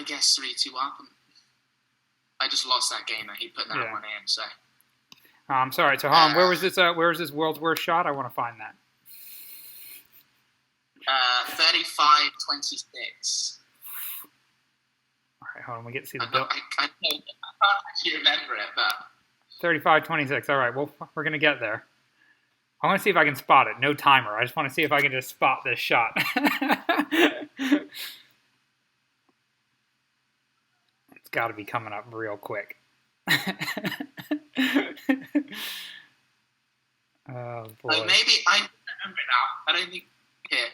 I guess 3-2 up. I just lost that game, and he put that one in. So. Sorry. So, hold on. Where was this? Where was this world's worst shot? I want to find that. 35-26. All right, hold on. We get to see the bill. I can't actually remember it, but 35-26. All right. Well, we're gonna get there. I want to see if I can spot it. No timer. I just want to see if I can just spot this shot. It's got to be coming up real quick. Oh boy. Maybe I remember it now. I don't think here.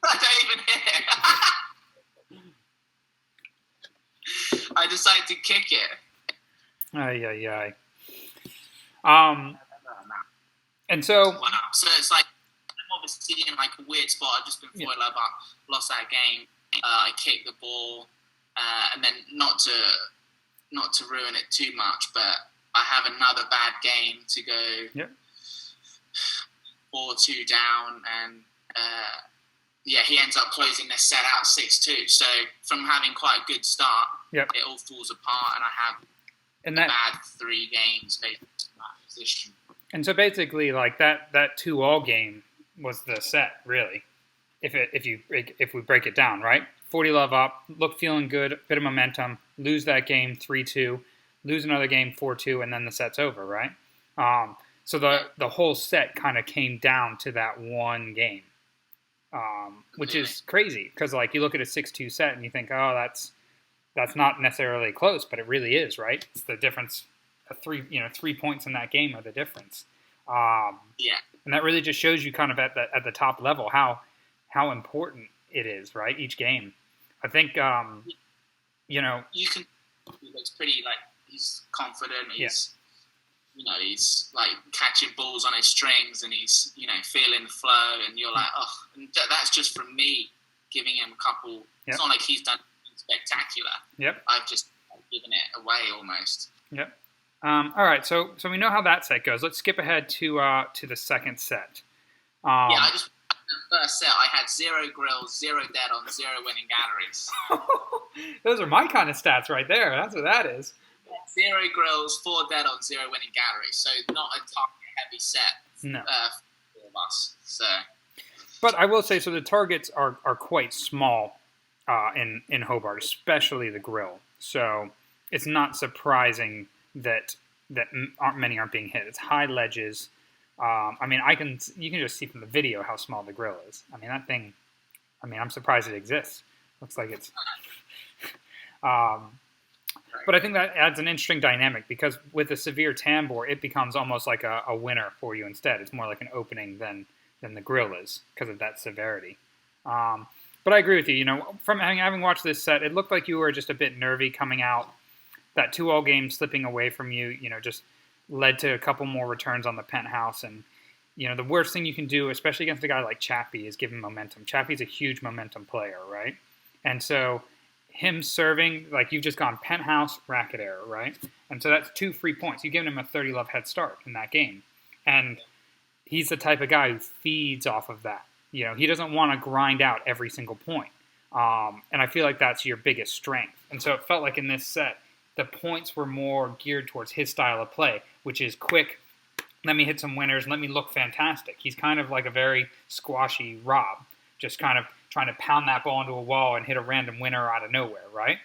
I don't even hit it. I decided to kick it. Ay. And so... Wow. So it's like, I'm obviously in like a weird spot. I've just been foiled up, lost that game. I kicked the ball, and then not to ruin it too much, but I have another bad game to go 4-2 down, and he ends up closing this set out 6-2. So from having quite a good start, it all falls apart, and I have bad 3 games based on that position. And so basically, like that 2-all game was the set, really. If we break it down, right? 40 love up, look feeling good, bit of momentum, lose that game 3-2, lose another game 4-2, and then the set's over, right? So the whole set kind of came down to that one game, which is crazy because like you look at a 6-2 set and you think, oh, that's not necessarily close, but it really is, right? It's the difference. 3 points in that game are the difference. And that really just shows you kind of at the top level how important it is, right? Each game. I think, you can. He looks pretty like he's confident. He's he's like catching balls on his strings, and he's feeling the flow. And you're like, oh, and that's just from me giving him a couple. It's not like he's done spectacular. I've just given it away almost. All right, so we know how that set goes. Let's skip ahead to the second set. The first set, I had 0 grills, 0 dead on, 0 winning galleries. Those are my kind of stats right there. That's what that is. 0 grills, 4 dead on, 0 winning galleries. So not a target-heavy set for all of us. So. But I will say, so the targets are quite small in Hobart, especially the grill. So it's not surprising that many aren't being hit. It's high ledges. You can just see from the video how small the grill is. I mean, that thing, I'm surprised it exists. Looks like it's... But I think that adds an interesting dynamic because with a severe tambour, it becomes almost like a winner for you instead. It's more like an opening than the grill is because of that severity. But I agree with you. From having watched this set, it looked like you were just a bit nervy coming out. That 2-all game slipping away from you, just led to a couple more returns on the penthouse. And, the worst thing you can do, especially against a guy like Chappie, is give him momentum. Chappie's a huge momentum player, right? And so him serving, like you've just gone penthouse, racket error, right? And so that's 2 free points. You've given him a 30-love head start in that game. And he's the type of guy who feeds off of that. He doesn't want to grind out every single point. And I feel like that's your biggest strength. And so it felt like in this set, the points were more geared towards his style of play, which is quick, let me hit some winners, and let me look fantastic. He's kind of like a very squashy Rob, just kind of trying to pound that ball into a wall and hit a random winner out of nowhere, right?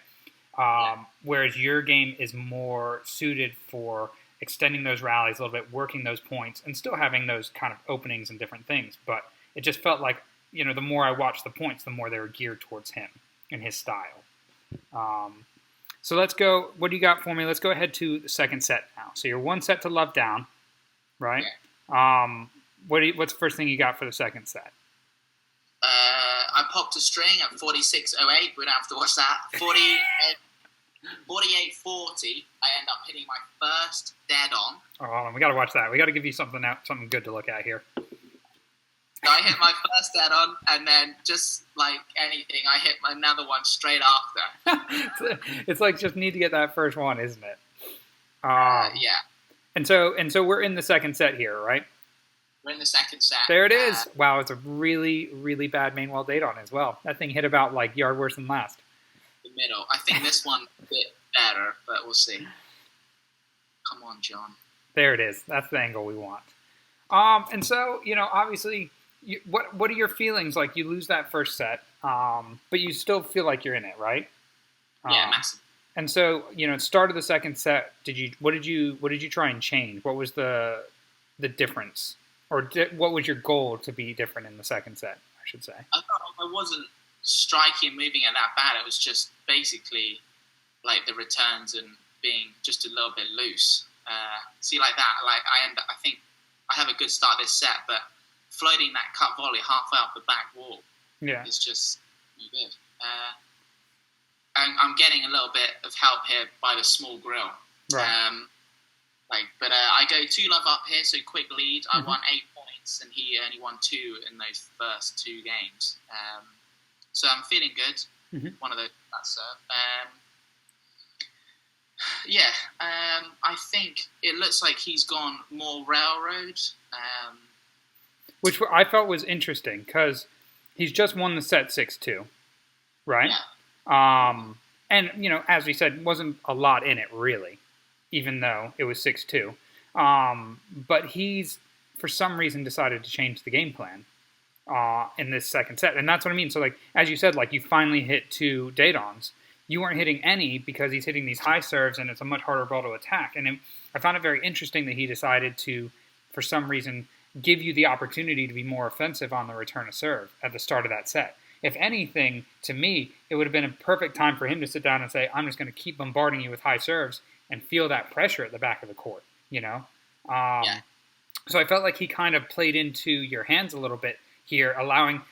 Whereas your game is more suited for extending those rallies a little bit, working those points, and still having those kind of openings and different things. But it just felt like, the more I watched the points, the more they were geared towards him and his style. So let's go. What do you got for me? Let's go ahead to the second set now. So you're 1 set to love down, right? What's the first thing you got for the second set? I popped a string at 46.08. We don't have to watch that. 48.40. I end up hitting my first dead on. Oh, hold on. We got to watch that. We got to give you something good to look at here. So I hit my first dead on, and then just like anything, I hit another one straight after. It's like just need to get that first one, isn't it? Yeah. And so we're in the second set here, right? We're in the second set. There it is. Wow, it's a really, really bad main wall date on as well. That thing hit about like yard worse than last. The middle. I think this one a bit better, but we'll see. Come on, John. There it is. That's the angle we want. And so, obviously, what are your feelings? Like, you lose that first set, but you still feel like you're in it, right? Yeah, massive. And so, start of the second set, what did you try and change? What was the difference? Or what was your goal to be different in the second set, I should say? I thought I wasn't striking and moving it that bad. It was just basically like the returns and being just a little bit loose. See, like that, like I think I have a good start this set, but floating that cut volley halfway up the back wall is just good. I'm getting a little bit of help here by the small grill. Right. But I go 2-love up here, so quick lead. I won 8 points, and he only won 2 in those first 2 games. So I'm feeling good. One of those that serve. I think it looks like he's gone more railroad. Which I felt was interesting, because he's just won the set 6-2, right? Yeah. And, as we said, wasn't a lot in it, really, even though it was 6-2. But he's, for some reason, decided to change the game plan in this second set. And that's what I mean. So, like, as you said, like, you finally hit 2 date-ons. You weren't hitting any because he's hitting these high serves, and it's a much harder ball to attack. And I found it very interesting that he decided to, for some reason, give you the opportunity to be more offensive on the return of serve at the start of that set. If anything, to me, it would have been a perfect time for him to sit down and say, I'm just going to keep bombarding you with high serves and feel that pressure at the back of the court, So I felt like he kind of played into your hands a little bit here,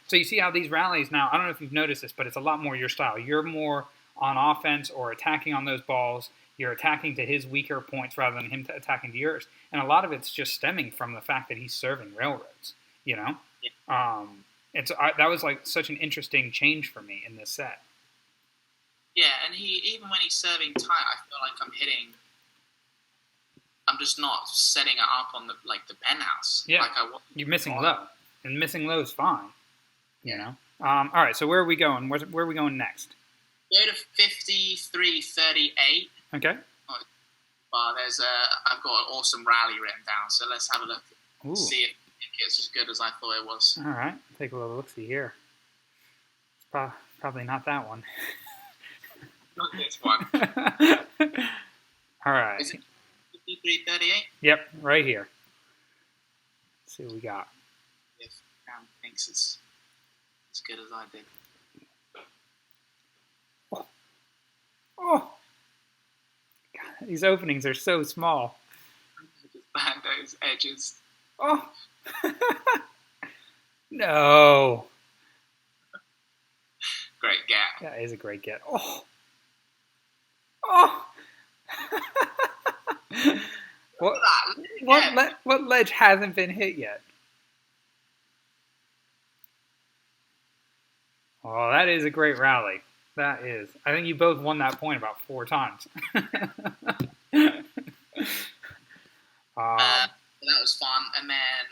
so you see how these rallies now, I don't know if you've noticed this, but it's a lot more your style. You're more on offense or attacking on those balls. You're attacking to his weaker points rather than him attacking to yours. And a lot of it's just stemming from the fact that he's serving railroads, Yeah. And so that was like such an interesting change for me in this set. Yeah, and even when he's serving tight, I feel like I'm just not setting it up on the penthouse. Yeah, like you're missing low, and missing low is fine. All right, so where are we going? Where are we going next? Go to 53-38. Okay. Well, I've got an awesome rally written down, so let's have a look. Ooh. See if it's as good as I thought it was. All right, take a little look-see here. It's probably not that one. Not this one. All right. Is it 53-38? Yep, right here. Let's see what we got. If Cam thinks it's as good as I did. Oh! God, these openings are so small. Just band those edges. Oh! No! Great gap. That is a great get. Oh! Oh! What ledge hasn't been hit yet? Oh, that is a great rally. That is. I think you both won that point about 4 times. That was fun. And then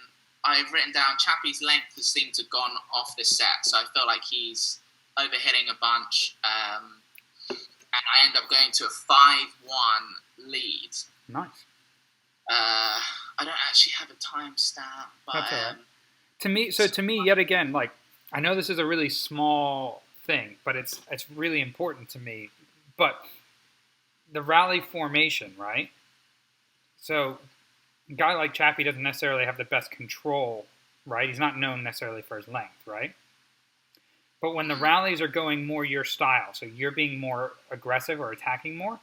I've written down Chappie's length has seemed to have gone off this set, so I feel like he's overhitting a bunch. And I end up going to a 5-1 lead. Nice. I don't actually have a timestamp, but that's all right. To me, yet again, like, I know this is a really small thing, but it's really important to me. But the rally formation, right? So a guy like Chappie doesn't necessarily have the best control, right? He's not known necessarily for his length, right? But when the rallies are going more your style, so you're being more aggressive or attacking more,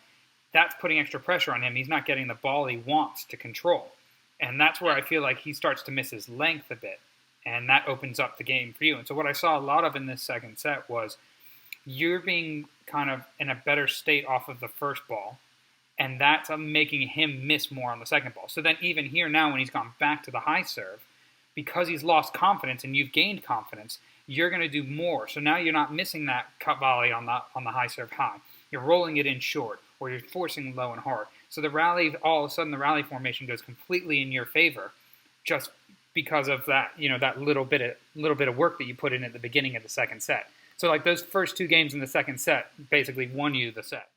that's putting extra pressure on him. He's not getting the ball he wants to control. And that's where I feel like he starts to miss his length a bit. And that opens up the game for you. And so what I saw a lot of in this second set was you're being kind of in a better state off of the first ball. And that's making him miss more on the second ball. So then even here now when he's gone back to the high serve, because he's lost confidence and you've gained confidence, you're going to do more. So now you're not missing that cut volley on the high serve high. You're rolling it in short, or you're forcing low and hard. So the rally, all of a sudden the rally formation goes completely in your favor, just because of that, that little bit of work that you put in at the beginning of the second set. So like those first two games in the second set basically won you the set.